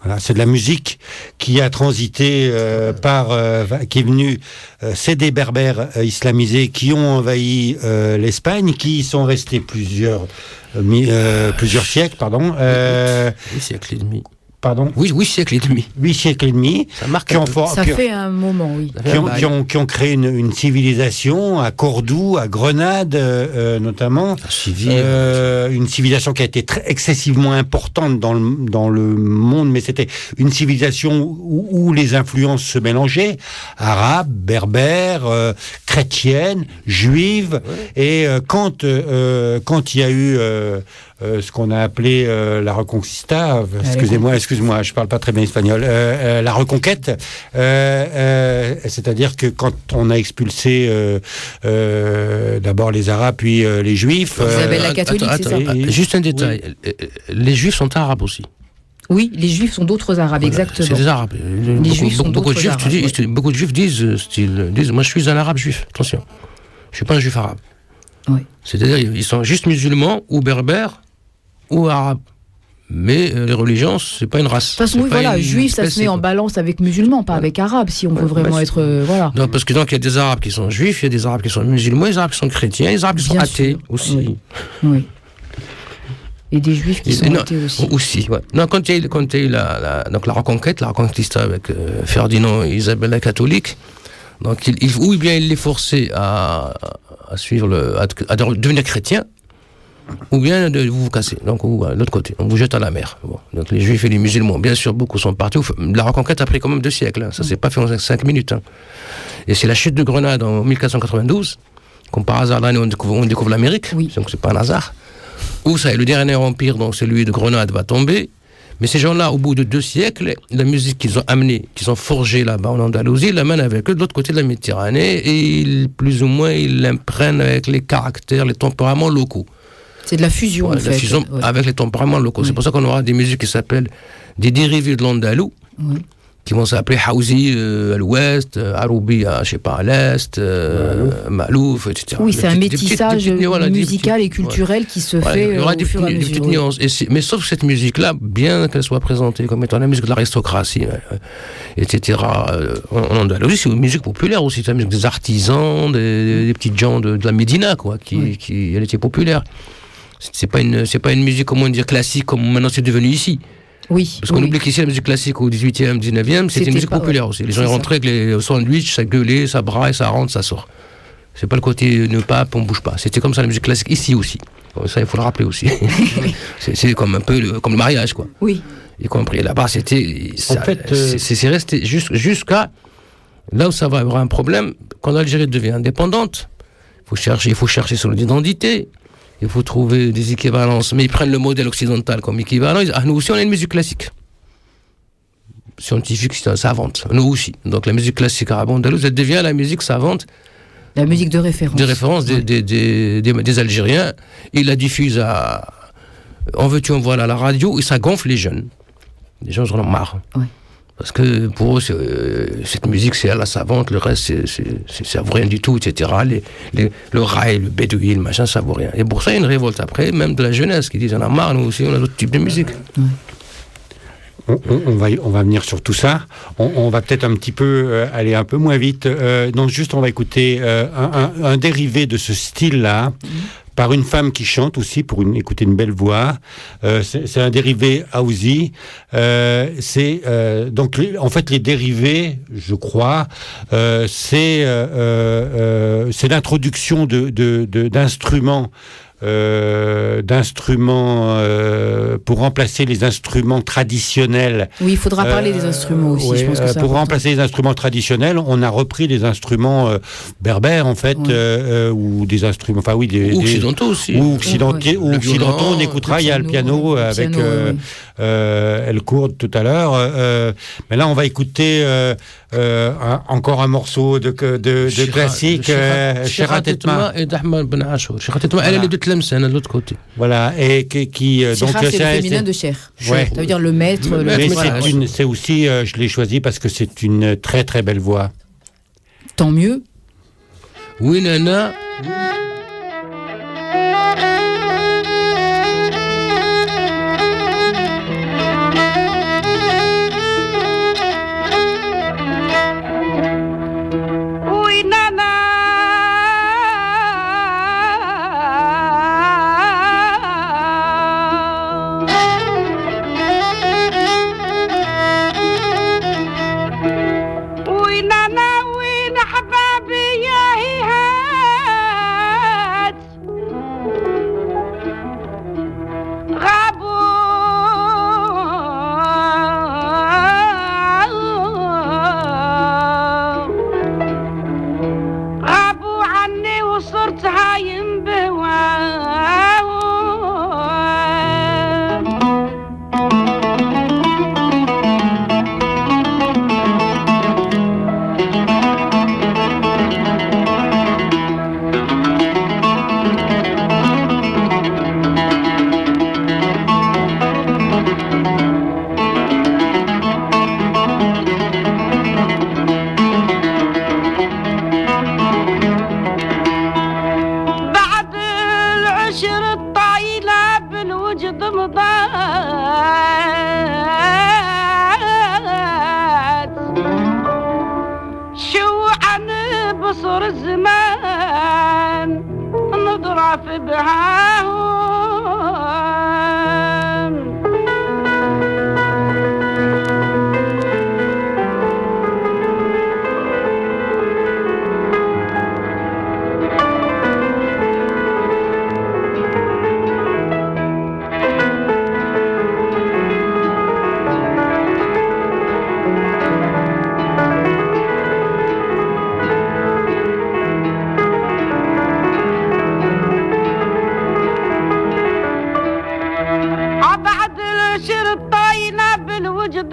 Voilà, c'est de la musique qui a transité qui est venue. C'est des berbères islamisés qui ont envahi l'Espagne, qui y sont restés plusieurs siècles, pardon. 8 siècles et demi. Pardon ? Oui, 8 siècles et demi. 8 siècles et demi. Ça marque Ça fait un moment, oui. Qui ont créé une civilisation à Cordoue, à Grenade notamment. Une civilisation qui a été excessivement importante dans le monde, mais c'était une civilisation où les influences se mélangeaient. Arabes, berbères, chrétiennes, juives. Ouais. Et quand il y a eu... ce qu'on a appelé la Reconquista, excusez-moi, je parle pas très bien espagnol, la reconquête, c'est-à-dire que quand on a expulsé d'abord les Arabes, puis les Juifs... Isabelle la catholique, c'est ça. Juste un détail, les Juifs sont arabes aussi. Oui, les Juifs sont d'autres Arabes, exactement. C'est des Arabes. Beaucoup de Juifs disent, moi je suis un Arabe juif, attention, je suis pas un Juif arabe. Oui. C'est-à-dire ils sont juste musulmans ou berbères ou arabes. Mais les religions, c'est pas une race. De toute façon, oui, voilà, juif, ça se met en balance avec musulmans, pas avec arabes, si on veut vraiment être... voilà. Non, parce que donc, il y a des arabes qui sont juifs, il y a des arabes qui sont musulmans, des arabes qui sont chrétiens, des arabes qui sont athées aussi. Oui. Et des juifs qui sont athées aussi. Aussi, ouais. Non, quand il y a eu la Reconquista avec Ferdinand et Isabelle la catholique, donc ou bien il les forçait à suivre à devenir chrétien, ou bien de vous casser, donc de l'autre côté, on vous jette à la mer. Bon. Donc les juifs et les musulmans, bien sûr, beaucoup sont partis. La reconquête a pris quand même 2 siècles, hein. Ça s'est pas fait en 5 minutes. Hein. Et c'est la chute de Grenade en 1492, comme par hasard l'année on découvre l'Amérique, donc c'est pas un hasard, où ça, le dernier empire, donc celui de Grenade, va tomber. Mais ces gens-là, au bout de 2 siècles, la musique qu'ils ont amenée, qu'ils ont forgée là-bas en Andalousie, ils l'amènent avec eux de l'autre côté de la Méditerranée, et plus ou moins ils l'imprègnent avec les caractères, les tempéraments locaux. C'est de la fusion, en fait. La fusion avec les tempéraments locaux. C'est pour ça qu'on aura des musiques qui s'appellent des dérivés de l'andalou, qui vont s'appeler Haouzi à l'ouest, Aroubi à l'est, Malouf, etc. Oui, c'est un métissage musical et culturel qui se fait. Il y aura des petites nuances. Mais sauf cette musique-là, bien qu'elle soit présentée comme étant la musique de l'aristocratie, etc. En Andalousie, c'est une musique populaire aussi. C'est la musique des artisans, des petites gens de la Médina, quoi, qui elle était populaire. C'est pas une musique, comment dire, classique comme maintenant c'est devenu ici. Oui. Parce qu'on oublie qu'ici la musique classique au 18e, 19e, c'était une musique populaire aussi. Les gens rentraient avec les sandwichs, ça gueulait, ça braille, ça rentre, ça sort. C'est pas le côté ne pas, on bouge pas. C'était comme ça la musique classique ici aussi. Ça, il faut le rappeler aussi. C'est comme un peu comme le mariage, quoi. Oui. Y compris là-bas, c'était. C'est resté jusqu'à là où ça va y avoir un problème. Quand l'Algérie devient indépendante, il faut chercher sur l'identité. Il faut trouver des équivalences, mais ils prennent le modèle occidental comme équivalent. Ils disent, nous aussi, on a une musique classique. Scientifique, savante. Nous aussi. Donc la musique classique arabe-andalouse, elle devient la musique savante. La musique de référence. De référence des Algériens. Ils la diffusent en veux-tu, en voilà, à la radio, et ça gonfle les jeunes. Les gens en ont marre. Ouais. Parce que pour eux, cette musique, c'est à la savante, le reste, ça vaut rien du tout, etc. Le rail, le bédouin, le machin, ça vaut rien. Et pour ça, il y a une révolte après, même de la jeunesse, qui disent, on a marre, nous aussi, on a d'autres types de musique. On va venir sur tout ça. On va peut-être un petit peu aller un peu moins vite. Donc juste, on va écouter un dérivé de ce style-là, par une femme qui chante aussi, pour écouter une belle voix. C'est un dérivé Haouzi. Donc, en fait, les dérivés, je crois, c'est l'introduction d'instruments pour remplacer les instruments traditionnels. Oui, il faudra parler des instruments aussi. Je pense que pour remplacer les instruments traditionnels, on a repris des instruments berbères en fait, ou des instruments, enfin oui, ou occidentaux aussi. Ou occidentaux, on écoutera. Il y a le piano avec El Kourd tout à l'heure. Mais là, on va écouter encore un morceau de classique, Shirat Tetma et d'Ahmed Ben Achour. Shirat Tetma, elle est de Tlemcen, de l'autre côté. Voilà, et qui donc c'est le féminin de Cher. Ouais. Ça veut dire le maître. Mais c'est aussi, je l'ai choisi parce que c'est une très très belle voix. Tant mieux. Oui, Nana.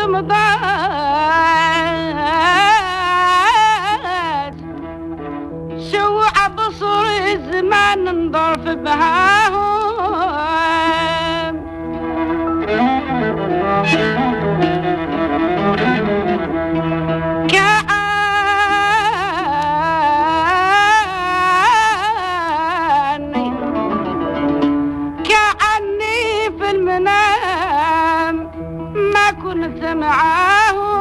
مضات شوع بصر زمان نضرف بهاهم كأني في المنام ما كنت معاهم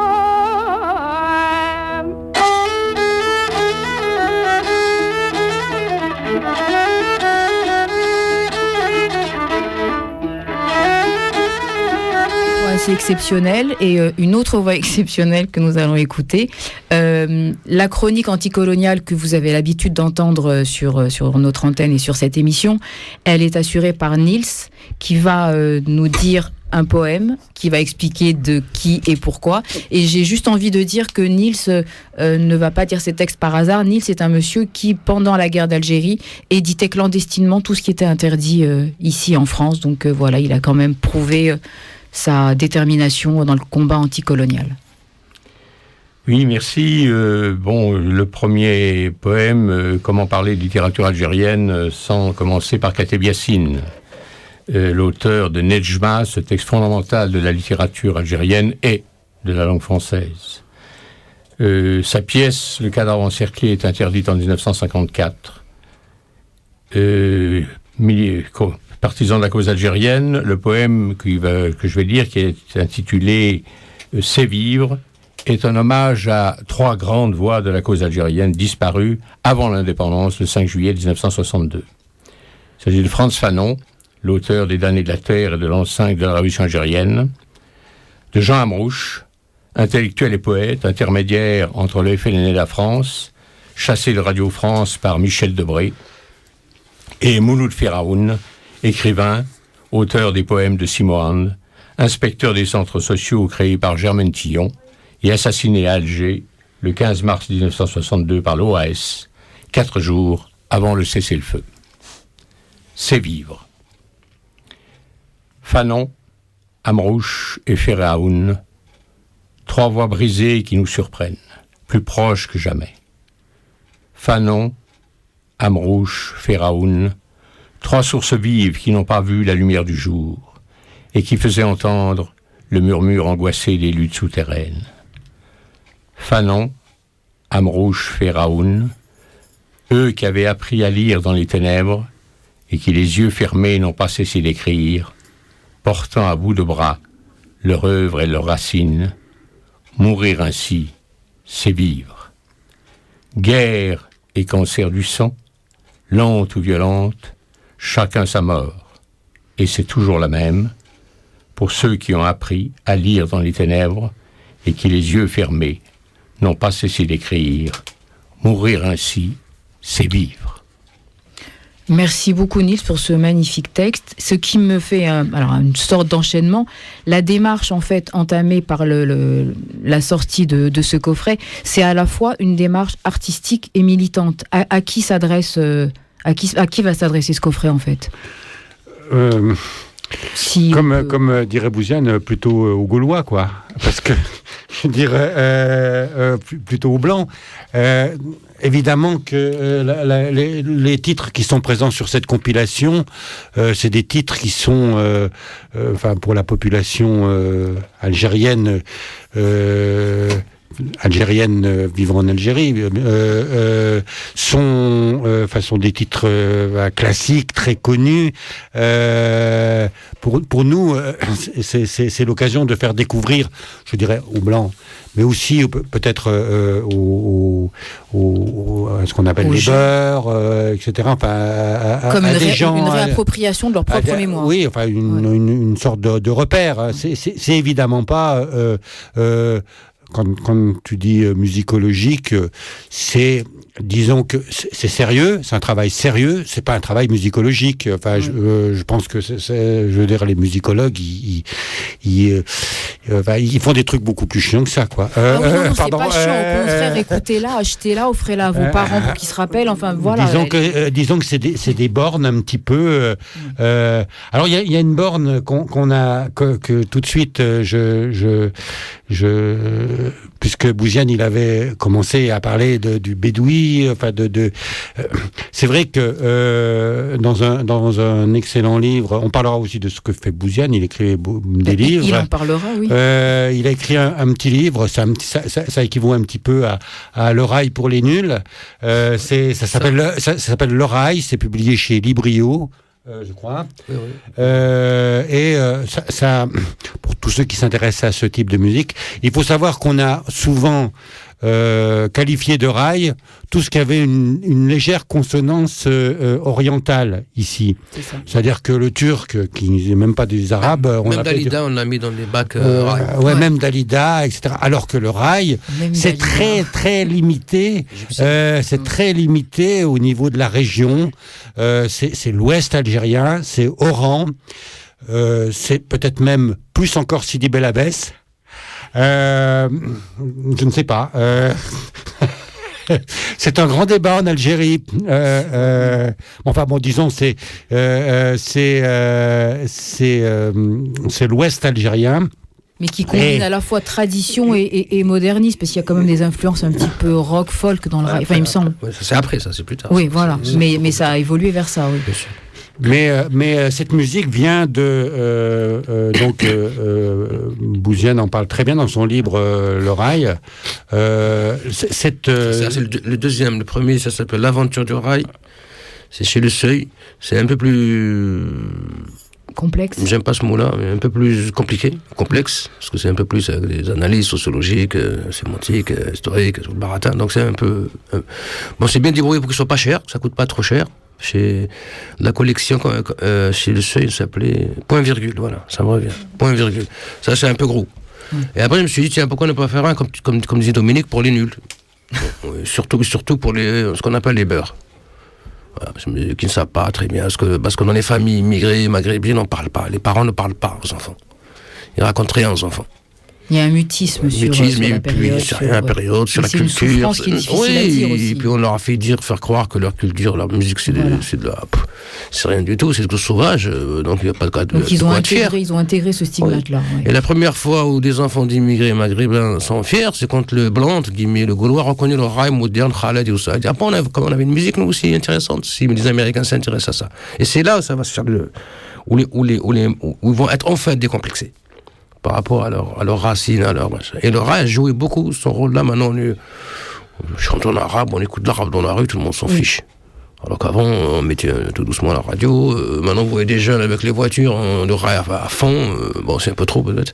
assez exceptionnelle et une autre voix exceptionnelle que nous allons écouter. La chronique anticoloniale que vous avez l'habitude d'entendre sur notre antenne et sur cette émission, elle est assurée par Nils qui va nous dire un poème, qui va expliquer de qui et pourquoi. Et j'ai juste envie de dire que Nils ne va pas dire ces textes par hasard. Nils est un monsieur qui, pendant la guerre d'Algérie, éditait clandestinement tout ce qui était interdit ici en France. Donc voilà, il a quand même prouvé sa détermination dans le combat anticolonial. Oui, merci. Le premier poème, comment parler de littérature algérienne sans commencer par Kateb Yassine, l'auteur de Nejma, ce texte fondamental de la littérature algérienne et de la langue française. Sa pièce, Le cadavre encerclé, est interdite en 1954. Partisan de la cause algérienne, le poème que je vais lire, qui est intitulé « C'est vivre », est un hommage à 3 grandes voix de la cause algérienne disparues avant l'indépendance, le 5 juillet 1962. Il s'agit de Frantz Fanon, l'auteur des Damnés de la Terre et de l'an 5 de la Révolution algérienne, de Jean Amrouche, intellectuel et poète, intermédiaire entre le FLN et la France, chassé de Radio France par Michel Debré, et Mouloud Feraoun, écrivain, auteur des poèmes de Simoine, inspecteur des centres sociaux créés par Germaine Tillon et assassiné à Alger le 15 mars 1962 par l'OAS, 4 jours avant le cessez-le-feu. C'est vivre. Fanon, Amrouche et Feraoun, 3 voix brisées qui nous surprennent, plus proches que jamais. Fanon, Amrouche, Feraoun, 3 sources vives qui n'ont pas vu la lumière du jour et qui faisaient entendre le murmure angoissé des luttes souterraines. Fanon, Amrouche, Feraoun, eux qui avaient appris à lire dans les ténèbres et qui, les yeux fermés, n'ont pas cessé d'écrire, portant à bout de bras leur œuvre et leurs racines. Mourir ainsi, c'est vivre. Guerre et cancer du sang, lente ou violente, chacun sa mort, et c'est toujours la même, pour ceux qui ont appris à lire dans les ténèbres et qui, les yeux fermés, n'ont pas cessé d'écrire. Mourir ainsi, c'est vivre. Merci beaucoup Nils pour ce magnifique texte. Ce qui me fait une sorte d'enchaînement, la démarche en fait entamée par la sortie de ce coffret, c'est à la fois une démarche artistique et militante. À qui s'adresse à qui va s'adresser ce coffret en fait? Comme dirait Bouziane, plutôt aux Gaulois, quoi. Parce que, je dirais, plutôt aux Blancs. Évidemment que les titres qui sont présents sur cette compilation, c'est des titres qui sont, pour la population algérienne vivant en Algérie, sont des titres classiques, très connus. Pour nous, c'est l'occasion de faire découvrir, je dirais, aux Blancs, mais aussi peut-être à ce qu'on appelle les beurs, etc. Comme une réappropriation de leur propre mémoire. Oui, une sorte de repère. C'est évidemment pas... quand tu dis musicologique, c'est, disons que c'est sérieux, c'est un travail sérieux, c'est pas un travail musicologique. Enfin, je pense que je veux dire, les musicologues, ils font des trucs beaucoup plus chiants que ça, quoi. Non, c'est pas chiant. Au contraire, écoutez-la, achetez-la, offrez-la à vos parents pour qu'ils se rappellent. Enfin, voilà. Disons que c'est des bornes un petit peu. Alors, il y a une borne qu'on a que tout de suite, puisque Bouziane, il avait commencé à parler du bédoui, enfin c'est vrai que dans un excellent livre, on parlera aussi de ce que fait Bouziane. Il écrit des livres. Il en parlera, oui. Il a écrit un petit livre. Ça équivaut un petit peu à L'oreille pour les nuls. Ça s'appelle L'oreille. C'est publié chez Librio. Je crois. Oui. Ça, pour tous ceux qui s'intéressent à ce type de musique, il faut savoir qu'on a souvent qualifié de raï tout ce qui avait une légère consonance orientale ici. C'est-à-dire que le turc, qui n'est même pas des arabes, même Dalida, on l'a mis dans les bacs raï. Même Dalida, etc. Alors que le raï, c'est très très limité. C'est très limité au niveau de la région. C'est l'ouest algérien, c'est Oran, c'est peut-être même plus encore Sidi Bel Abbès. Je ne sais pas. C'est un grand débat en Algérie. Enfin bon, disons, c'est l'ouest algérien. Mais qui combine à la fois tradition et modernisme, parce qu'il y a quand même des influences un petit peu rock, folk dans le raï. Enfin, il me semble. C'est après, ça, c'est plus tard. Oui, voilà. Mais ça a évolué vers ça, oui. Bien sûr. Mais cette musique vient Bouziane en parle très bien dans son livre L'oreille. C'est le deuxième. Le premier, ça s'appelle L'aventure du raï. C'est chez Le Seuil. C'est un peu plus complexe. J'aime pas ce mot-là, mais un peu plus complexe, parce que c'est un peu plus avec des analyses sociologiques, sémantiques, historiques, baratin. Donc c'est un peu. Bon, c'est bien débrouillé pour qu'il soit pas cher, ça coûte pas trop cher. Chez la collection, chez Le Seuil, ça s'appelait Point Virgule, voilà, ça me revient. Point Virgule. Ça, c'est un peu gros. Et après, je me suis dit, tiens, pourquoi ne pas faire un, comme disait Dominique, pour les nuls. Surtout pour ce qu'on appelle les beurs. Voilà, qui ne savent pas très bien, parce que dans les familles immigrées, maghrébines, on ne parle pas. Les parents ne parlent pas aux enfants. Ils racontent rien aux enfants. Il y a un mutisme sur la période, sur la culture. Et puis on leur a fait faire croire que leur culture, leur musique, c'est rien du tout, c'est tout sauvage. Donc il n'y a pas de cas de. Donc ils ont intégré ce stigmate-là. Ouais. Et la première fois où des enfants d'immigrés maghrébins sont fiers, c'est quand le blanc, entre guillemets, le Gaulois, reconnaît le raï moderne, Khaled et tout ça. Il dit, on avait une musique nous aussi intéressante. Si les Américains s'intéressent à ça. Et c'est là où ça va se faire où ils vont être en fait décomplexés par rapport à leurs racines, à leur machin. Et le raï a joué beaucoup son rôle là. Maintenant, on chante en arabe, on écoute l'arabe dans la rue, tout le monde s'en fiche. Alors qu'avant, on mettait tout doucement la radio. Maintenant, vous voyez des jeunes avec les voitures, le raï à fond. Bon, c'est un peu trop peut-être.